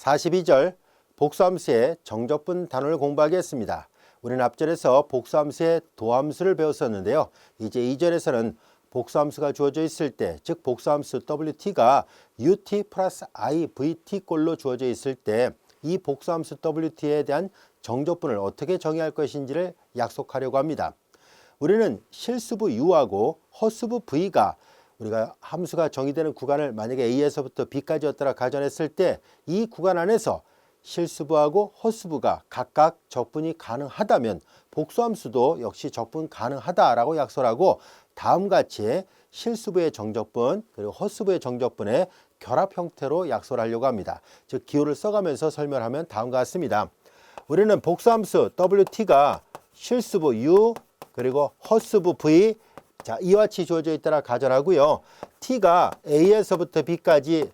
42절 복수함수의 정적분 단원을 공부하겠습니다. 우리는 앞절에서 복수함수의 도함수를 배웠었는데요. 이제 2절에서는 복수함수가 주어져 있을 때, 즉 복수함수 WT가 UT 플러스 I, VT 꼴로 주어져 있을 때 이 복수함수 WT에 대한 정적분을 어떻게 정의할 것인지를 약속하려고 합니다. 우리는 실수부 U하고 허수부 V가 우리가 함수가 정의되는 구간을 만약에 A에서부터 B까지였더라 가정했을 때 이 구간 안에서 실수부하고 허수부가 각각 적분이 가능하다면 복수함수도 역시 적분 가능하다라고 약속하고 다음과 같이 실수부의 정적분 그리고 허수부의 정적분의 결합 형태로 약속을 하려고 합니다. 즉 기호를 써가면서 설명하면 다음과 같습니다. 우리는 복수함수 WT가 실수부 U 그리고 허수부 V 자 이와 같이 주어져 있다라 가정하고요. T가 A에서부터 B까지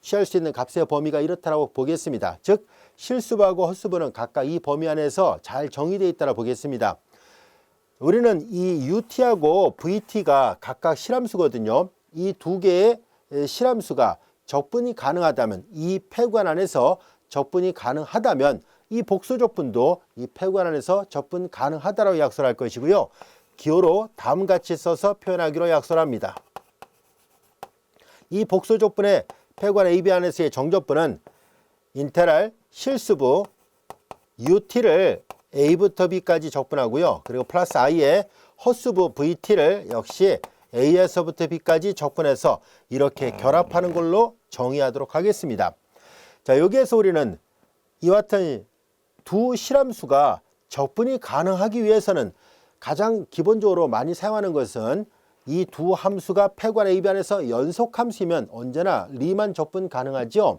취할 수 있는 값의 범위가 이렇다라고 보겠습니다. 즉 실수부하고 허수부는 각각 이 범위 안에서 잘 정의되어 있다라 보겠습니다. 우리는 이 UT하고 VT가 각각 실함수거든요. 이 두 개의 실함수가 적분이 가능하다면 이 폐구간 안에서 적분이 가능하다면 이 복수적분도 이 폐구간 안에서 적분 가능하다라고 약속할 것이고요. 기호로 다음과 같이 써서 표현하기로 약속합니다. 이 복수적분의 폐구간 AB 안에서의 정적분은 인테랄 실수부 UT를 A부터 B까지 적분하고요. 그리고 플러스 I의 허수부 VT를 역시 A에서부터 B까지 적분해서 이렇게 결합하는 걸로 정의하도록 하겠습니다. 자, 여기에서 우리는 이와 같은 두 실함수가 적분이 가능하기 위해서는 가장 기본적으로 많이 사용하는 것은 이 두 함수가 폐구간 AB 안에서 연속함수이면 언제나 리만 적분 가능하죠.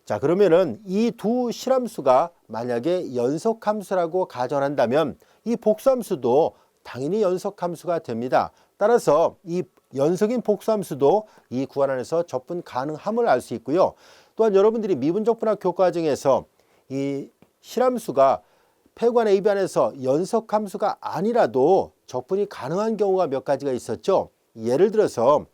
자, 그러면은 이 두 실함수가 만약에 연속함수라고 가정한다면 이 복수함수도 당연히 연속함수가 됩니다. 따라서 이 연속인 복수함수도 이 구간 안에서 적분 가능함을 알 수 있고요. 또한 여러분들이 미분적분학 교과정에서 이 실함수가 폐구간 AB 안에서 연속함수가 아니라도 적분이 가능한 경우가 몇 가지가 있었죠. 예를 들어서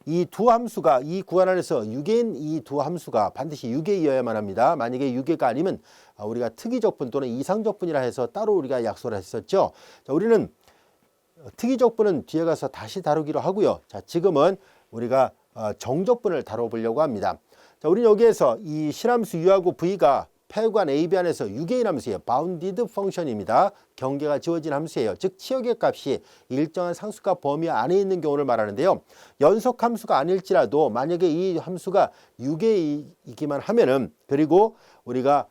이 두 함수가 이 구간 안에서 유계인 이 두 함수가 반드시 유계이어야만 합니다. 만약에 유계가 아니면 우리가 특이적분 또는 이상적분이라 해서 따로 우리가 약속을 했었죠. 자, 우리는 특이적분은 뒤에 가서 다시 다루기로 하고요. 자, 지금은 우리가 정적분을 다뤄보려고 합니다. 자, 우리는 여기에서 이 실함수 U하고 V가 폐구간 AB 안에서 유계인 함수예요. 바운디드 펑션입니다. 경계가 지워진 함수예요. 즉 치역의 값이 일정한 상수값 범위 안에 있는 경우를 말하는데요. 연속 함수가 아닐지라도 만약에 이 함수가 유계이기만 하면은 그리고 우리가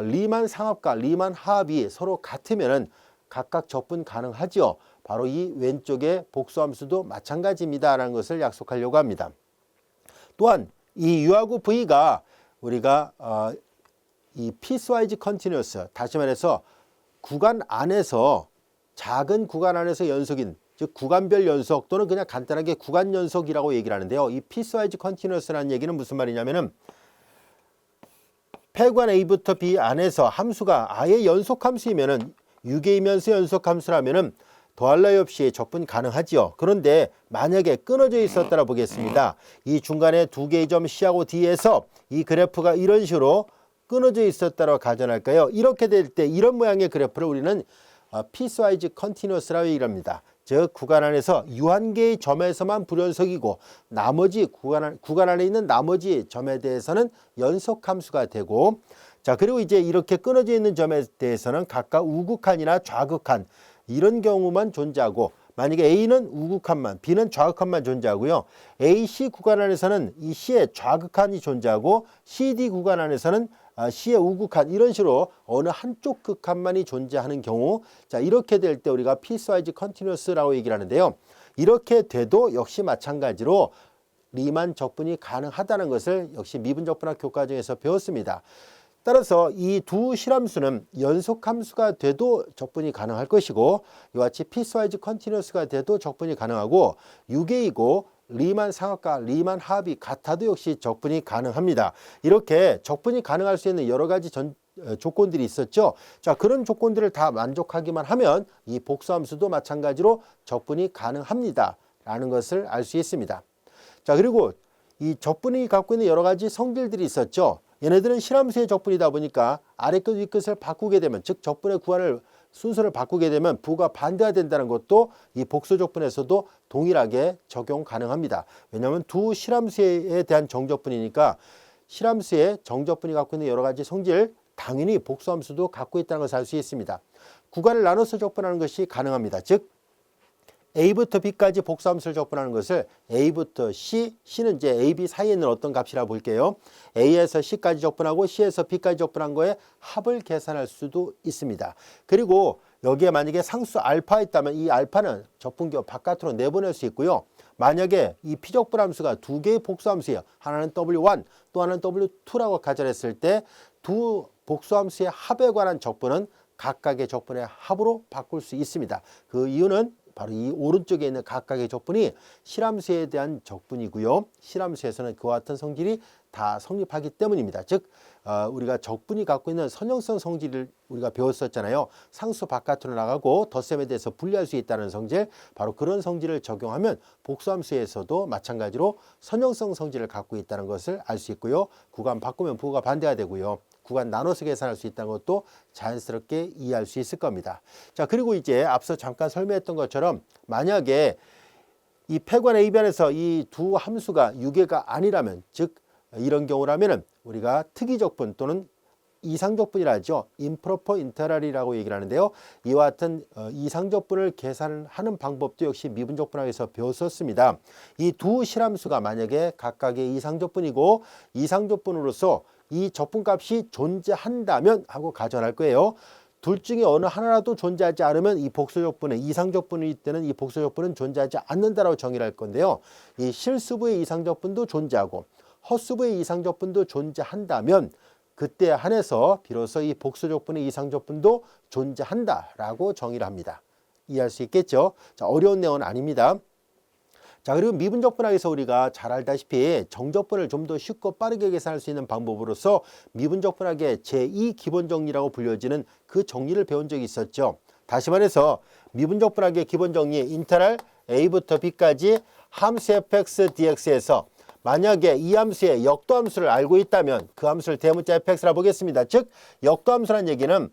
리만 상합과 리만 하합이 서로 같으면은 각각 적분 가능하죠. 바로 이 왼쪽의 복수함수도 마찬가지입니다라는 것을 약속하려고 합니다. 또한 이 U하고 V가 우리가 이 piecewise continuous, 다시 말해서 구간 안에서 작은 구간 안에서 연속인 즉 구간별 연속 또는 그냥 간단하게 구간 연속이라고 얘기를 하는데요. 이 piecewise continuous라는 얘기는 무슨 말이냐면은 폐구간 A부터 B 안에서 함수가 아예 연속함수이면은 유계이면서 연속함수라면은 더할 나위 없이 적분 가능하지요. 그런데 만약에 끊어져 있었다라 보겠습니다. 이 중간에 두 개의 점 C하고 D에서 이 그래프가 이런 식으로 끊어져 있었다고 가정할까요? 이렇게 될 때 이런 모양의 그래프를 우리는 piecewise continuous라고 얘기를 합니다. 즉 구간 안에서 유한개의 점에서만 불연속이고 나머지 구간 안에 있는 나머지 점에 대해서는 연속함수가 되고 자 그리고 이제 이렇게 끊어져 있는 점에 대해서는 각각 우극한이나 좌극한 이런 경우만 존재하고 만약에 A는 우극한만 B는 좌극한만 존재하고요. AC 구간 안에서는 이 C의 좌극한이 존재하고 CD 구간 안에서는 C의 우극한 이런 식으로 어느 한쪽 극한만이 존재하는 경우 자 이렇게 될 때 우리가 piecewise continuous라고 얘기를 하는데요. 이렇게 돼도 역시 마찬가지로 리만 적분이 가능하다는 것을 역시 미분적분학 교과정에서 배웠습니다. 따라서 이 두 실함수는 연속함수가 돼도 적분이 가능할 것이고 이와 같이 piecewise continuous가 돼도 적분이 가능하고 유계이고 리만 상합과 리만 하합이 같아도 역시 적분이 가능합니다. 이렇게 적분이 가능할 수 있는 여러 가지 조건들이 있었죠. 자, 그런 조건들을 다 만족하기만 하면 이 복수함수도 마찬가지로 적분이 가능합니다. 라는 것을 알 수 있습니다. 자, 그리고 이 적분이 갖고 있는 여러 가지 성질들이 있었죠. 얘네들은 실함수의 적분이다 보니까 아래 끝, 위 끝을 바꾸게 되면, 즉 적분의 구간을 순서를 바꾸게 되면 부가 반대가 된다는 것도 이 복수 적분에서도 동일하게 적용 가능합니다. 왜냐하면 두 실함수에 대한 정적분이니까 실함수의 정적분이 갖고 있는 여러 가지 성질, 당연히 복수함수도 갖고 있다는 것을 알 수 있습니다. 구간을 나눠서 적분하는 것이 가능합니다. 즉 A부터 B까지 복수함수를 적분하는 것을 A부터 C, C는 이제 A, B 사이에 있는 어떤 값이라 볼게요. A에서 C까지 적분하고 C에서 B까지 적분한 거에 합을 계산할 수도 있습니다. 그리고 여기에 만약에 상수 알파 있다면 이 알파는 적분기호 바깥으로 내보낼 수 있고요. 만약에 이 피적분함수가 두 개의 복수함수예요. 하나는 W1, 또 하나는 W2라고 가정했을 때 두 복수함수의 합에 관한 적분은 각각의 적분의 합으로 바꿀 수 있습니다. 그 이유는 바로 이 오른쪽에 있는 각각의 적분이 실함수에 대한 적분이고요. 실함수에서는 그와 같은 성질이 다 성립하기 때문입니다. 즉 우리가 적분이 갖고 있는 선형성 성질을 우리가 배웠었잖아요. 상수 바깥으로 나가고 덧셈에 대해서 분리할 수 있다는 성질, 바로 그런 성질을 적용하면 복수함수에서도 마찬가지로 선형성 성질을 갖고 있다는 것을 알 수 있고요. 구간 바꾸면 부가 반대가 되고요. 구간 나눠서 계산할 수 있다는 것도 자연스럽게 이해할 수 있을 겁니다. 자, 그리고 이제 앞서 잠깐 설명했던 것처럼 만약에 이 폐관 AB 안에서 이 두 함수가 유계가 아니라면, 즉 이런 경우라면은 우리가 특이적분 또는 이상적분이라 하죠. 임프로퍼 인테랄이라고 얘기를 하는데요. 이와 같은 이상적분을 계산하는 방법도 역시 미분적분학에서 배웠었습니다. 이 두 실함수가 만약에 각각의 이상적분이고 이상적분으로서 이 적분값이 존재한다면 하고 가정할 거예요. 둘 중에 어느 하나라도 존재하지 않으면 이 복수적분의 이상적분일 때는 이 복수적분은 존재하지 않는다라고 정의를 할 건데요. 이 실수부의 이상적분도 존재하고 헛수부의 이상적분도 존재한다면 그때 한해서 비로소 이 복수적분의 이상적분도 존재한다라고 정의를 합니다. 이해할 수 있겠죠? 자, 어려운 내용은 아닙니다. 자, 그리고 미분적분학에서 우리가 잘 알다시피 정적분을 좀 더 쉽고 빠르게 계산할 수 있는 방법으로서 미분적분학의 제2기본정리라고 불려지는 그 정리를 배운 적이 있었죠. 다시 말해서 미분적분학의 기본정리 인테랄 A부터 B까지 함수 fx dx에서 만약에 이 함수의 역도함수를 알고 있다면 그 함수를 대문자 fx라 보겠습니다. 즉 역도함수란 얘기는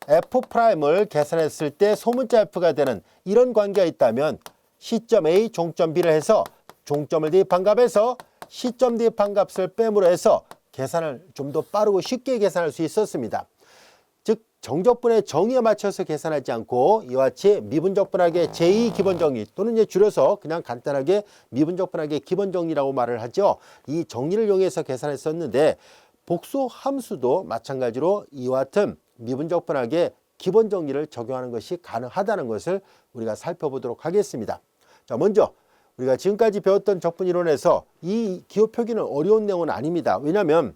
f'을 계산했을 때 소문자 f가 되는 이런 관계가 있다면 시점 A, 종점 B를 해서 종점을 대입한 값에서 시점 대입한 값을 뺨으로 해서 계산을 좀 더 빠르고 쉽게 계산할 수 있었습니다. 즉 정적분의 정의에 맞춰서 계산하지 않고 이와 같이 미분적분학의 제2기본정리 또는 이제 줄여서 그냥 간단하게 미분적분학의 기본정리라고 말을 하죠. 이 정리를 이용해서 계산했었는데 복수 함수도 마찬가지로 이와 같은 미분적분학의 기본정리를 적용하는 것이 가능하다는 것을 우리가 살펴보도록 하겠습니다. 자, 먼저 우리가 지금까지 배웠던 적분이론에서 이 기호 표기는 어려운 내용은 아닙니다. 왜냐하면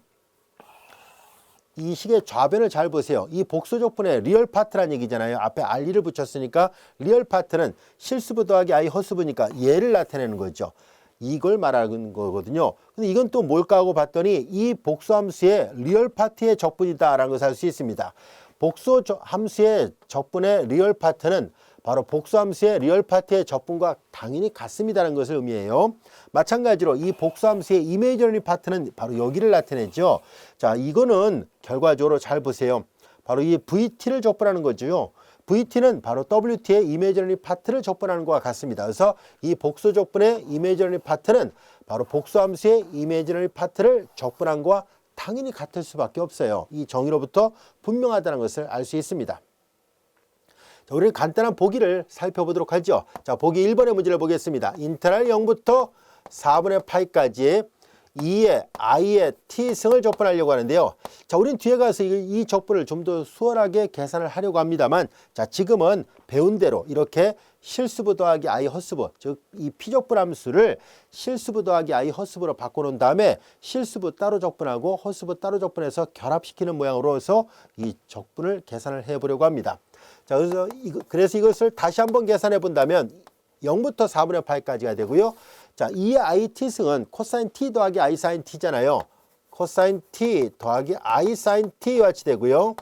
이 식의 좌변을 잘 보세요. 이 복수적분의 리얼 파트란 얘기잖아요. 앞에 RE를 붙였으니까 리얼 파트는 실수부 더하기 I 허수부니까 얘를 나타내는 거죠. 이걸 말하는 거거든요. 근데 이건 또 뭘까 하고 봤더니 이 복수함수의 리얼 파트의 적분이다라는 것을 알 수 있습니다. 복수함수의 적분의 리얼 파트는 바로 복수함수의 리얼 파트의 적분과 당연히 같습니다라는 것을 의미해요. 마찬가지로 이 복수함수의 이미지너리 파트는 바로 여기를 나타내죠. 자, 이거는 결과적으로 잘 보세요. 바로 이 VT를 적분하는 거죠. VT는 바로 WT의 이미지너리 파트를 적분하는 것과 같습니다. 그래서 이 복수 적분의 이미지너리 파트는 바로 복수함수의 이미지너리 파트를 적분한 것과 당연히 같을 수밖에 없어요. 이 정의로부터 분명하다는 것을 알 수 있습니다. 자, 우리는 간단한 보기를 살펴보도록 하죠. 자, 보기 1번의 문제를 보겠습니다. 인테랄 0부터 4분의 파이까지 2의 i의 t승을 적분하려고 하는데요. 자, 우리는 뒤에 가서 이 적분을 좀 더 수월하게 계산을 하려고 합니다만, 자, 지금은 배운 대로 이렇게 실수부 더하기 i 허수부, 즉 이 피적분 함수를 실수부 더하기 i 허수부로 바꿔놓은 다음에 실수부 따로 적분하고 허수부 따로 적분해서 결합시키는 모양으로 해서 이 적분을 계산을 해보려고 합니다. 자, 그래서 이것을 다시 한번 계산해 본다면 0부터 4분의 파이까지가 되고요. 자, 2의 i t승은 코사인 t 더하기 i 사인 t잖아요. 코사인 t 더하기 i 사인 t와 같이 되고요.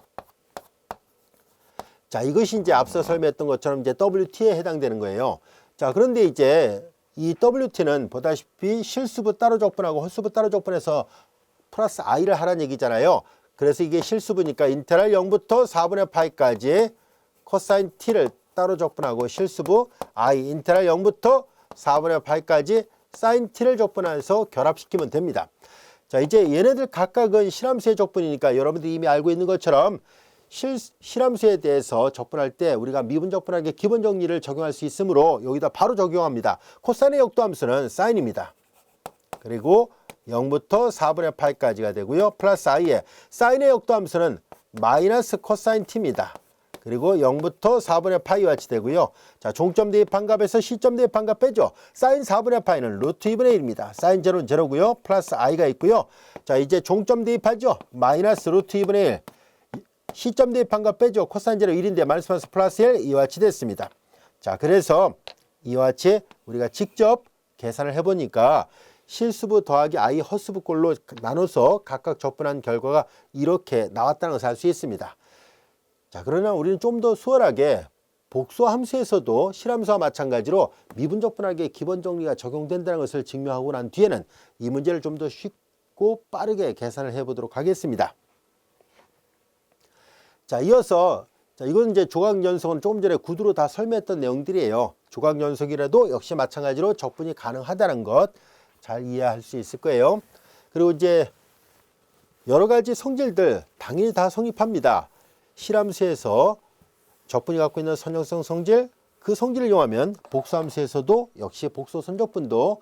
자, 이것이 이제 앞서 설명했던 것처럼 이제 wt에 해당되는 거예요. 자, 그런데 이제 이 WT는 보다시피 실수부 따로 적분하고 헛수부 따로 적분해서 플러스 i를 하라는 얘기잖아요. 그래서 이게 실수부니까 인테그랄 0부터 4분의 파이까지 코사인 t를 따로 적분하고 실수부 i 인테그랄 0부터 4분의 파이까지 사인 t를 적분해서 결합시키면 됩니다. 자, 이제 얘네들 각각은 실함수의 적분이니까 여러분들이 이미 알고 있는 것처럼 실함수에 대해서 적분할 때 우리가 미분 적분하기의 기본 정리를 적용할 수 있으므로 여기다 바로 적용합니다. 코사인의 역도함수는 사인입니다. 그리고 0부터 4분의 파이까지가 되고요. 플러스 i에 사인의 역도함수는 마이너스 코사인 t입니다. 그리고 0부터 4분의 파이와 같이 되고요. 자, 종점 대입한 값에서 시점 대입한 값 빼죠. 사인 4분의 파이는 루트 2분의 1입니다. 사인 0는 0고요. 플러스 i가 있고요. 자, 이제 종점 대입하죠. 마이너스 루트 2분의 1. 시점 대입한 값 빼죠. 코사인 0 1인데 마이너스 플러스 1 이와 같이 됐습니다. 자, 그래서 이와 같이 우리가 직접 계산을 해보니까 실수부 더하기 i 헛수부 꼴로 나눠서 각각 적분한 결과가 이렇게 나왔다는 것을 알 수 있습니다. 자, 그러나 우리는 좀 더 수월하게 복수 함수에서도 실함수와 마찬가지로 미분 적분하기의 기본 정리가 적용된다는 것을 증명하고 난 뒤에는 이 문제를 좀 더 쉽고 빠르게 계산을 해보도록 하겠습니다. 자, 이어서 이건 이제 조각연속은 조금 전에 구두로 다 설명했던 내용들이에요. 조각연속이라도 역시 마찬가지로 적분이 가능하다는 것 잘 이해할 수 있을 거예요. 그리고 이제 여러 가지 성질들 당연히 다 성립합니다. 실함수에서 적분이 갖고 있는 선형성 성질, 그 성질을 이용하면 복수함수에서도 역시 복수 선적분도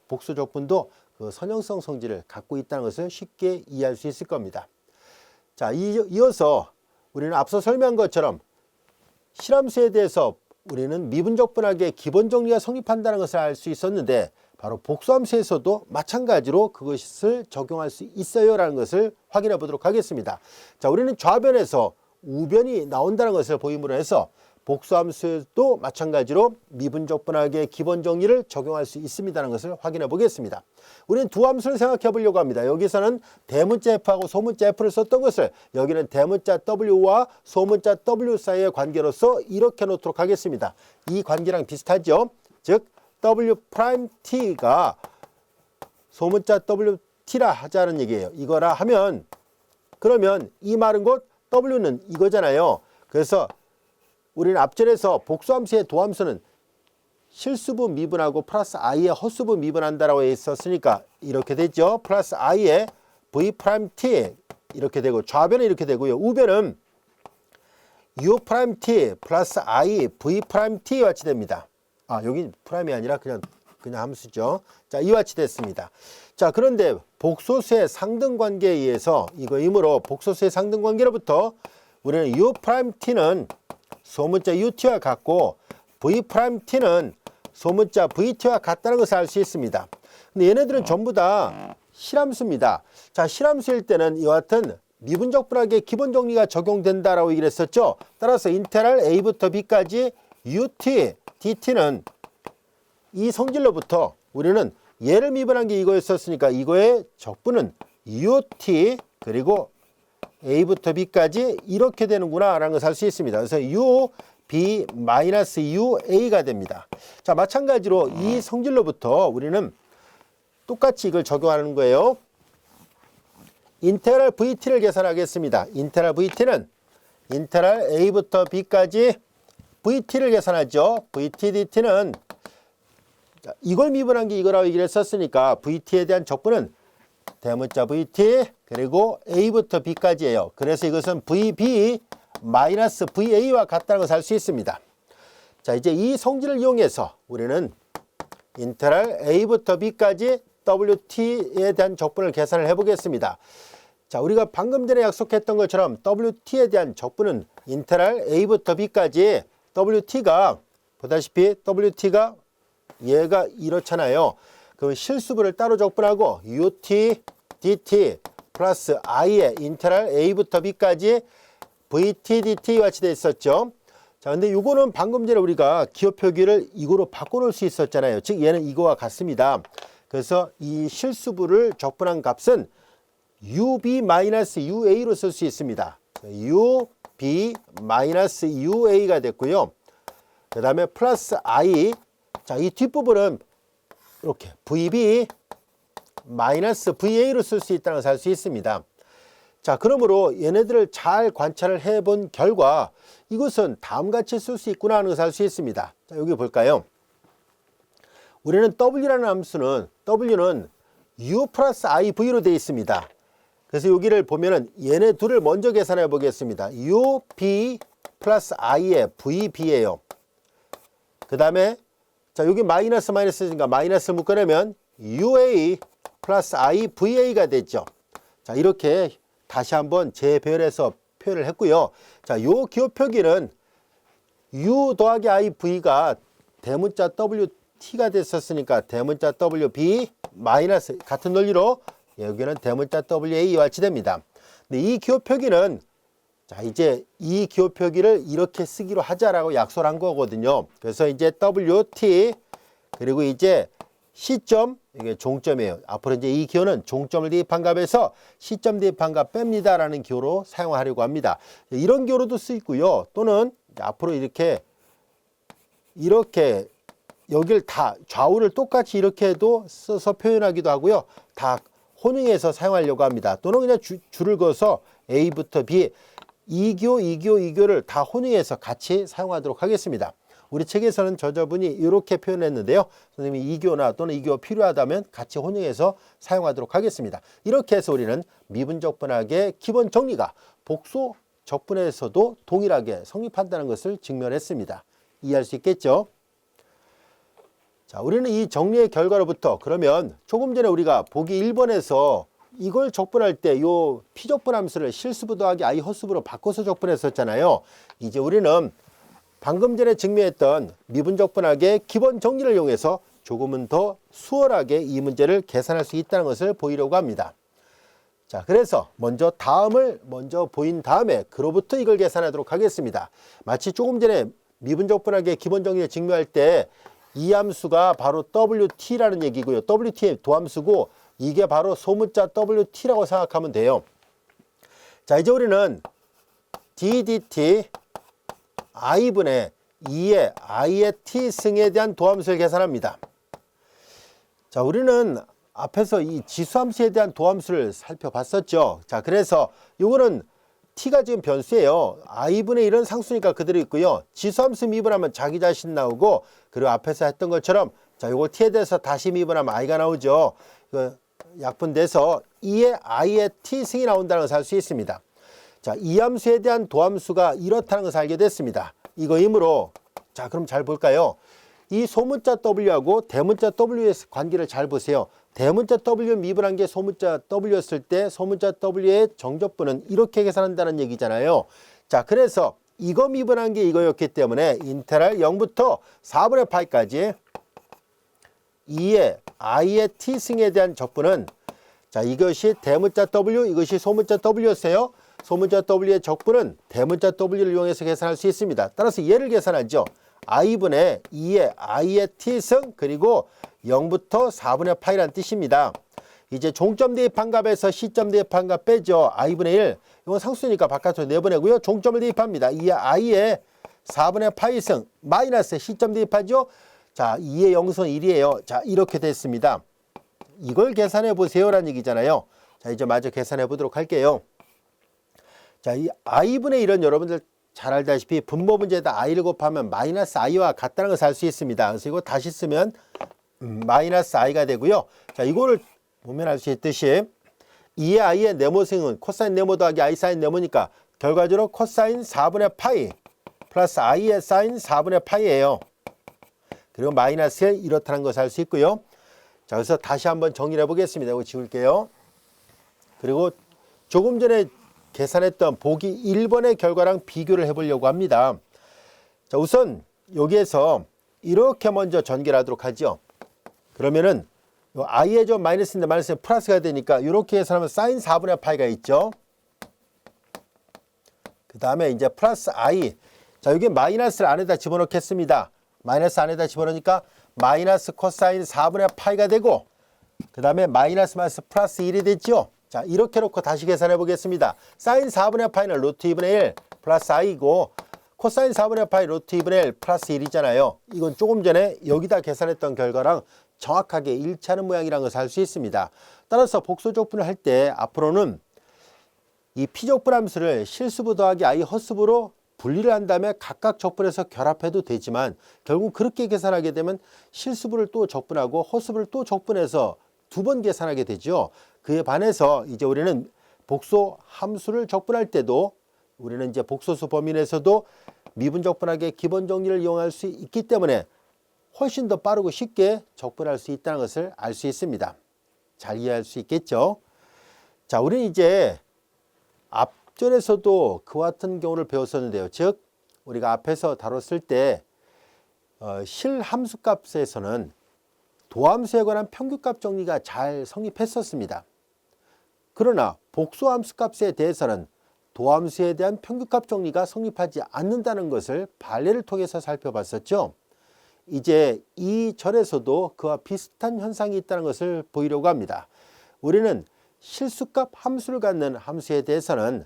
복수 적분도 그 선형성 성질을 갖고 있다는 것을 쉽게 이해할 수 있을 겁니다. 자, 이어서 우리는 앞서 설명한 것처럼 실함수에 대해서 우리는 미분 적분하기의 기본 정리가 성립한다는 것을 알 수 있었는데 바로 복수함수에서도 마찬가지로 그것을 적용할 수 있어요라는 것을 확인해 보도록 하겠습니다. 자, 우리는 좌변에서 우변이 나온다는 것을 보임으로 해서 복수함수도 마찬가지로 미분 적분하기의 기본 정리를 적용할 수 있습니다라는 것을 확인해 보겠습니다. 우리는 두 함수를 생각해 보려고 합니다. 여기서는 대문자 f하고 소문자 f를 썼던 것을 여기는 대문자 w와 소문자 w 사이의 관계로서 이렇게 놓도록 하겠습니다. 이 관계랑 비슷하죠. 즉 w't가 소문자 wt라 하자는 얘기예요. 이거라 하면 그러면 이 말은 곧 w는 이거잖아요. 그래서 우리는 앞절에서 복수함수의 도함수는 실수부 미분하고 플러스 i의 헛수부 미분한다라고 했었으니까 이렇게 됐죠. 플러스 i의 v't 이렇게 되고 좌변은 이렇게 되고요. 우변은 u't 플러스 i v't와 같이 됩니다. 아, 여기 프라임이 아니라 그냥 함수죠. 자, 이와 같이 됐습니다. 자, 그런데 복소수의 상등관계에 의해서 이거이므로 복소수의 상등관계로부터 우리는 u't는 소문자 ut와 같고 v't는 소문자 vt와 같다는 것을 알 수 있습니다. 근데 얘네들은 전부 다 실함수입니다. 자, 실함수일 때는 이와 같은 미분적분하기의 기본 정리가 적용된다라고 얘기를 했었죠. 따라서 인테그랄 a부터 b까지 ut, dt는 이 성질로부터 우리는 얘를 미분한 게 이거였었으니까 이거의 적분은 ut 그리고 a부터 b까지 이렇게 되는구나 라는 것을 알 수 있습니다. 그래서 u, b, ua가 됩니다. 자, 마찬가지로 이 성질로부터 우리는 똑같이 이걸 적용하는 거예요. 인테그랄 vt를 계산하겠습니다. 인테그랄 vt는 인테그랄 a부터 b까지 vt를 계산하죠. vt, dt는 이걸 미분한 게 이거라고 얘기를 했었으니까 vt에 대한 적분은 대문자 vt 그리고 a부터 b까지예요. 그래서 이것은 vb 마이너스 va와 같다는 것을 알 수 있습니다. 자, 이제 이 성질을 이용해서 우리는 인테그랄 a부터 b까지 wt에 대한 적분을 계산을 해보겠습니다. 자, 우리가 방금 전에 약속했던 것처럼 wt에 대한 적분은 인테그랄 a부터 b까지 wt가 보다시피 wt가 얘가 이렇잖아요. 그럼 실수분을 따로 적분하고 ut, dt 플러스 i의 인테그랄 a부터 b까지 vt, dt와 같이 돼 있었죠. 자, 근데 이거는 방금 전에 우리가 기호 표기를 이거로 바꿔놓을 수 있었잖아요. 즉 얘는 이거와 같습니다. 그래서 이 실수분을 적분한 값은 ub-ua로 쓸 수 있습니다. ub-ua가 됐고요. 그 다음에 플러스 i. 자, 이 뒷부분은 이렇게 VB 마이너스 VA로 쓸 수 있다는 것을 알 수 있습니다. 자, 그러므로 얘네들을 잘 관찰을 해본 결과 이것은 다음같이 쓸 수 있구나 하는 것을 알 수 있습니다. 자, 여기 볼까요? 우리는 W라는 함수는 W는 U 플러스 IV로 되어 있습니다. 그래서 여기를 보면은 얘네 둘을 먼저 계산해 보겠습니다. UB 플러스 I의 VB예요. 그 다음에 자, 여기 마이너스니까 마이너스 묶어내면 UA 플러스 IVA가 되죠. 자, 이렇게 다시 한번 재배열해서 표현을 했고요. 자, 요 기호 표기는 U 더하기 IV가 대문자 WT가 됐었으니까 대문자 WB 마이너스 같은 논리로 여기는 대문자 WA와 같이 됩니다. 근데 이 기호 표기는 자, 이제 이 기호 표기를 이렇게 쓰기로 하자라고 약속을 한 거거든요. 그래서 이제 WT 그리고 이제 시점, 이게 종점이에요. 앞으로 이제 이 기호는 종점을 대입한 값에서 시점 대입한 값 뺍니다 라는 기호로 사용하려고 합니다. 이런 기호로도 쓰이고요. 또는 앞으로 이렇게 여길 다 좌우를 똑같이 이렇게 해도 써서 표현하기도 하고요. 다 혼용해서 사용하려고 합니다. 또는 그냥 줄을 그어서 A부터 B 이 기호를 다 혼용해서 같이 사용하도록 하겠습니다. 우리 책에서는 저자분이 이렇게 표현했는데요. 선생님이 2교나 또는 2교 필요하다면 같이 혼용해서 사용하도록 하겠습니다. 이렇게 해서 우리는 미분적분학의 기본 정리가 복수 적분에서도 동일하게 성립한다는 것을 증명했습니다. 이해할 수 있겠죠? 자, 우리는 이 정리의 결과로부터 그러면 조금 전에 우리가 보기 1번에서 이걸 적분할 때 요 피적분 함수를 실수부 더하기 I 허수부로 바꿔서 적분했었잖아요. 이제 우리는 방금 전에 증명했던 미분적분학의 기본 정리를 이용해서 조금은 더 수월하게 이 문제를 계산할 수 있다는 것을 보이려고 합니다. 자, 그래서 먼저 다음을 먼저 보인 다음에 그로부터 이걸 계산하도록 하겠습니다. 마치 조금 전에 미분적분학의 기본 정리를 증명할 때 이 함수가 바로 WT라는 얘기고요. WT의 도함수고 이게 바로 소문자 WT라고 생각하면 돼요. 자, 이제 우리는 DDT I분의 2의 I의 T승에 대한 도함수를 계산합니다. 자, 우리는 앞에서 이 지수함수에 대한 도함수를 살펴봤었죠. 자, 그래서 이거는 T가 지금 변수예요. I분의 1은 상수니까 그대로 있고요. 지수함수 미분하면 자기 자신 나오고 그리고 앞에서 했던 것처럼 자, 요거 T에 대해서 다시 미분하면 I가 나오죠. 약분돼서 2의 I의 T승이 나온다는 것을 알 수 있습니다. 자, 이 함수에 대한 도함수가 이렇다는 것을 알게 됐습니다. 이거이므로 자, 그럼 잘 볼까요? 이 소문자 W하고 대문자 W의 관계를 잘 보세요. 대문자 W 미분한 게 소문자 W였을 때 소문자 W의 정적분은 이렇게 계산한다는 얘기잖아요. 자, 그래서 이거 미분한 게 이거였기 때문에 인테랄 0부터 4분의 파이까지 2의 I의 T승에 대한 적분은 자, 이것이 대문자 W, 이것이 소문자 W였어요. 소문자 W의 적분은 대문자 W를 이용해서 계산할 수 있습니다. 따라서 얘를 계산하죠. I분의 2의 I의 T승 그리고 0부터 4분의 파이라는 뜻입니다. 이제 종점 대입한 값에서 시점 대입한 값 빼죠. I분의 1. 이건 상수니까 바깥으로 내보내고요. 종점을 대입합니다. 2의 I의 4분의 파이승 마이너스 시점 대입하죠. 자, 2의 0승 1이에요. 자, 이렇게 됐습니다. 이걸 계산해 보세요라는 얘기잖아요. 자, 이제 마저 계산해 보도록 할게요. 자, 이 I분의 1은 여러분들 잘 알다시피 분모 문제에다 I를 곱하면 마이너스 I와 같다는 것을 알 수 있습니다. 그래서 이거 다시 쓰면 마이너스 I가 되고요. 자, 이거를 보면 알 수 있듯이 2의 I의 네모승은 코사인 네모 더하기 I 사인 네모니까 결과적으로 코사인 4분의 파이 플러스 I의 사인 4분의 파이예요. 그리고 마이너스 1 이렇다는 것을 알 수 있고요. 자, 그래서 다시 한번 정리를 해보겠습니다. 이거 지울게요. 그리고 조금 전에 계산했던 보기 1번의 결과랑 비교를 해보려고 합니다. 자, 우선 여기에서 이렇게 먼저 전개를 하도록 하죠. 그러면은 I의 점 마이너스인데 마이너스는 플러스가 되니까 이렇게 계산하면 사인 4분의 파이가 있죠. 그 다음에 이제 플러스 I. 자, 여기 마이너스를 안에다 집어넣겠습니다. 마이너스 안에다 집어넣으니까 마이너스 코사인 4분의 파이가 되고 그 다음에 마이너스 플러스 1이 됐죠. 자, 이렇게 놓고 다시 계산해 보겠습니다. 사인 4분의 파이는 루트 2분의 1 플러스 I고 코사인 4분의 파이 루트 2분의 1 플러스 1이잖아요. 이건 조금 전에 여기다 계산했던 결과랑 정확하게 일치하는 모양이라는 것을 알 수 있습니다. 따라서 복소 적분을 할 때 앞으로는 이 P적분 함수를 실수부 더하기 I 헛수부로 분리를 한 다음에 각각 적분해서 결합해도 되지만 결국 그렇게 계산하게 되면 실수부를 또 적분하고 헛수부를 또 적분해서 두 번 계산하게 되죠. 그에 반해서 이제 우리는 복소 함수를 적분할 때도 우리는 이제 복소수 범위 내에서도 미분 적분하기의 기본 정리를 이용할 수 있기 때문에 훨씬 더 빠르고 쉽게 적분할 수 있다는 것을 알 수 있습니다. 잘 이해할 수 있겠죠? 자, 우리는 이제 앞전에서도 그와 같은 경우를 배웠었는데요. 즉 우리가 앞에서 다뤘을 때 실함수값에서는 도함수에 관한 평균값 정리가 잘 성립했었습니다. 그러나 복소함수값에 대해서는 도함수에 대한 평균값 정리가 성립하지 않는다는 것을 판례를 통해서 살펴봤었죠. 이제 이 절에서도 그와 비슷한 현상이 있다는 것을 보이려고 합니다. 우리는 실수값 함수를 갖는 함수에 대해서는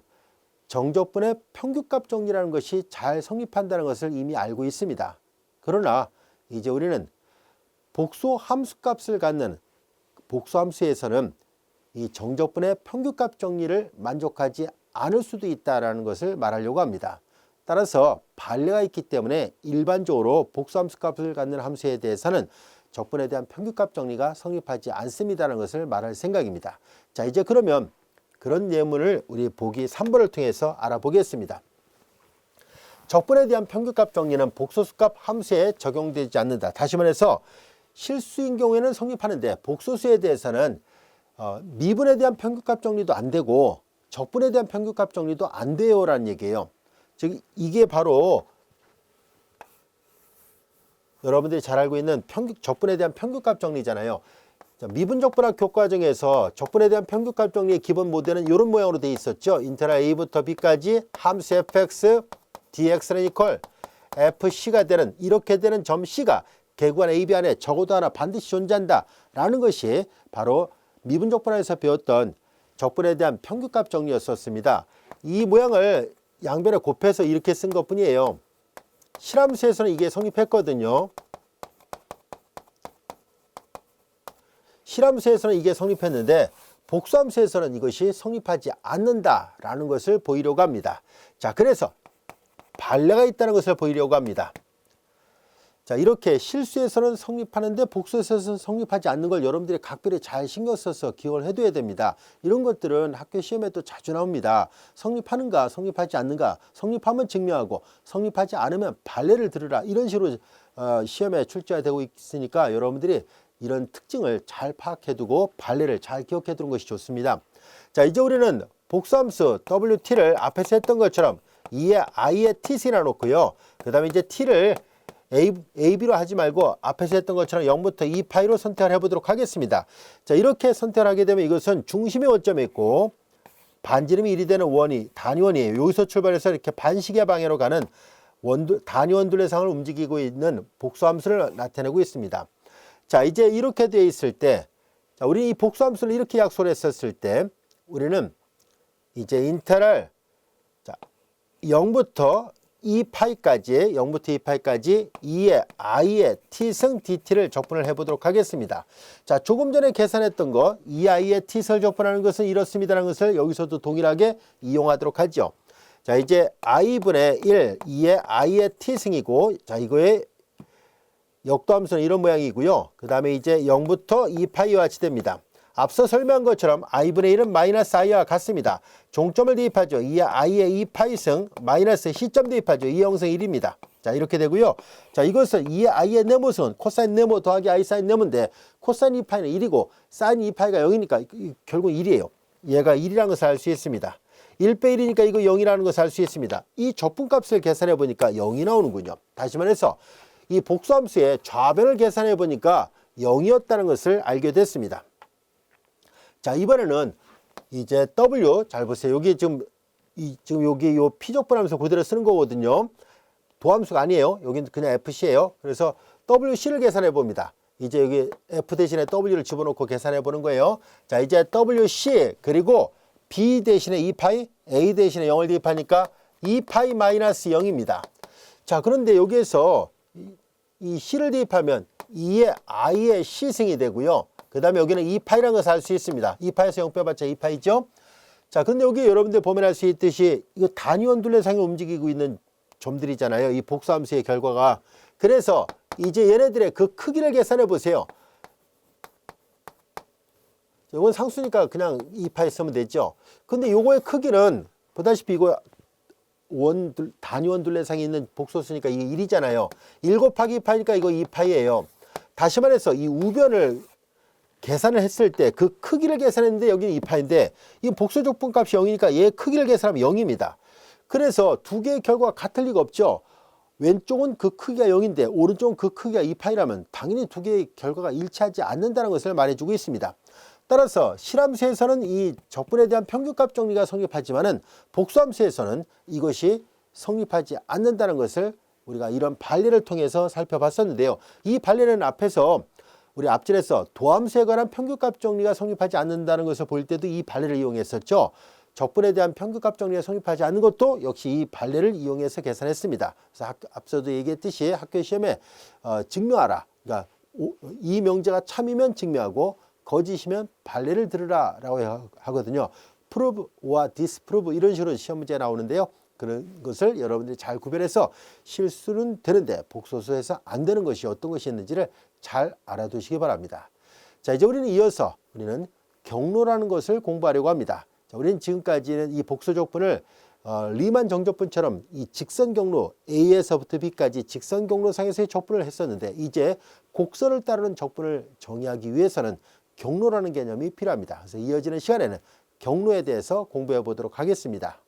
정적분의 평균값 정리라는 것이 잘 성립한다는 것을 이미 알고 있습니다. 그러나 이제 우리는 복소 함수값을 갖는 복소 함수에서는 이 정적분의 평균값 정리를 만족하지 않을 수도 있다는 것을 말하려고 합니다. 따라서 판례가 있기 때문에 일반적으로 복소 함수값을 갖는 함수에 대해서는 적분에 대한 평균값 정리가 성립하지 않습니다라는 것을 말할 생각입니다. 자, 이제 그러면 그런 예문을 우리 보기 3번을 통해서 알아보겠습니다. 적분에 대한 평균값 정리는 복소수값 함수에 적용되지 않는다. 다시 말해서 실수인 경우에는 성립하는데 복소수에 대해서는 미분에 대한 평균값 정리도 안 되고 적분에 대한 평균값 정리도 안 돼요라는 얘기예요. 즉 이게 바로 여러분들이 잘 알고 있는 적분에 대한 평균값 정리잖아요. 미분적분학 교과정에서 적분에 대한 평균값 정리의 기본 모델은 이런 모양으로 되어 있었죠. 인테그랄 a부터 b까지 함수 fx dx는 이퀄 fc가 되는 이렇게 되는 점 c가 개구간 ab 안에 적어도 하나 반드시 존재한다 라는 것이 바로 미분적분학에서 배웠던 적분에 대한 평균값 정리였었습니다. 이 모양을 양변에 곱해서 이렇게 쓴 것뿐이에요. 실함수에서는 이게 성립했거든요. 실함수에서는 이게 성립했는데 복수함수에서는 이것이 성립하지 않는다라는 것을 보이려고 합니다. 자, 그래서 판례가 있다는 것을 보이려고 합니다. 자, 이렇게 실수에서는 성립하는데 복수에서는 성립하지 않는 걸 여러분들이 각별히 잘 신경 써서 기억을 해둬야 됩니다. 이런 것들은 학교 시험에도 자주 나옵니다. 성립하는가 성립하지 않는가, 성립하면 증명하고 성립하지 않으면 판례를 들으라, 이런 식으로 시험에 출제가 되고 있으니까 여러분들이 이런 특징을 잘 파악해두고 판례를 잘 기억해두는 것이 좋습니다. 자, 이제 우리는 복수함수 wt를 앞에서 했던 것처럼 2의 i의 t승이라 놓고요. 그 다음에 이제 t를 AB로 하지 말고 앞에서 했던 것처럼 0부터 2파이로 선택을 해보도록 하겠습니다. 자, 이렇게 선택을 하게 되면 이것은 중심의 원점에 있고 반지름이 1이 되는 원이 단위원이에요. 여기서 출발해서 이렇게 반시계 방향으로 가는 단위원 둘레상을 움직이고 있는 복수함수를 나타내고 있습니다. 자, 이제 이렇게 되어 있을 때, 자, 우리 이 복수함수를 이렇게 약속을 했었을 때 우리는 이제 인테그랄 0부터 2파이까지 2의 i의 t승 dt를 적분을 해보도록 하겠습니다. 자, 조금 전에 계산했던 거 2i의 t승을 적분하는 것은 이렇습니다라는 것을 여기서도 동일하게 이용하도록 하죠. 자, 이제 i분의 1, 2의 i의 t승이고, 자, 이거의 역도함수는 이런 모양이고요. 그 다음에 이제 0부터 2파이와 같이 됩니다. 앞서 설명한 것처럼 i분의 1은 마이너스 i와 같습니다. 종점을 대입하죠. 이 i의 2파이승 마이너스 시점 대입하죠. 2형승 1입니다. 자, 이렇게 되고요. 자, 이것은 2의 i의 네모승은 코사인 네모 더하기 i 사인 네모인데 코사인 2파이는 1이고 사인 2파이가 0이니까 결국 1이에요. 얘가 1이라는 것을 알 수 있습니다. 1 빼 1이니까 이거 0이라는 것을 알 수 있습니다. 이 적분값을 계산해 보니까 0이 나오는군요. 다시 말해서 이 복수함수의 좌변을 계산해 보니까 0이었다는 것을 알게 됐습니다. 자, 이번에는 이제 W 잘 보세요. 여기 지금 여기 요 P적분함수 그대로 쓰는 거거든요. 도함수가 아니에요. 여기는 그냥 FC예요. 그래서 WC를 계산해 봅니다. 이제 여기 F 대신에 W를 집어넣고 계산해 보는 거예요. 자, 이제 WC 그리고 B 대신에 2파이, A 대신에 0을 대입하니까 2파이 마이너스 0입니다. 자, 그런데 여기에서 이 C를 대입하면 2의 i의 C승이 되고요. 그 다음에 여기는 2파이라는 것을 알 수 있습니다. 2파에서 0 빼봤자 2파이죠. 자, 근데 여기 여러분들 보면 알 수 있듯이 이거 단위원 둘레상이 움직이고 있는 점들이잖아요. 이 복수함수의 결과가. 그래서 이제 얘네들의 그 크기를 계산해 보세요. 이건 상수니까 그냥 2파에 쓰면 되죠. 근데 요거의 크기는 보다시피 이거 단위원 둘레상이 있는 복소수니까 이게 1이잖아요. 1 곱하기 2파이니까 이거 2파이예요. 다시 말해서 이 우변을 계산을 했을 때 그 크기를 계산했는데 여기는 2파인데 이 복소적분 값이 0이니까 얘의 크기를 계산하면 0입니다. 그래서 두 개의 결과가 같을 리가 없죠. 왼쪽은 그 크기가 0인데 오른쪽은 그 크기가 2파이라면 당연히 두 개의 결과가 일치하지 않는다는 것을 말해주고 있습니다. 따라서 실함수에서는 이 적분에 대한 평균값 정리가 성립하지만은 복수함수에서는 이것이 성립하지 않는다는 것을 우리가 이런 판례를 통해서 살펴봤었는데요. 이 판례는 앞에서 우리 앞줄에서 도함수에 관한 평균값 정리가 성립하지 않는다는 것을 볼 때도 이 판례를 이용했었죠. 적분에 대한 평균값 정리가 성립하지 않는 것도 역시 이 판례를 이용해서 계산했습니다. 그래서 앞서도 얘기했듯이 학교 시험에 증명하라. 그러니까 이 명제가 참이면 증명하고 거짓이면 판례를 들으라 라고 하거든요. prove와 disprove 이런 식으로 시험 문제 나오는데요. 그런 것을 여러분들이 잘 구별해서 실수는 되는데 복소수에서 안 되는 것이 어떤 것이 있는지를 잘 알아두시기 바랍니다. 자, 이제 우리는 이어서 우리는 경로라는 것을 공부하려고 합니다. 자, 우리는 지금까지는 이 복소적분을 리만 정적분처럼 이 직선 경로 A에서부터 B까지 직선 경로상에서의 적분을 했었는데 이제 곡선을 따르는 적분을 정의하기 위해서는 경로라는 개념이 필요합니다. 그래서 이어지는 시간에는 경로에 대해서 공부해 보도록 하겠습니다.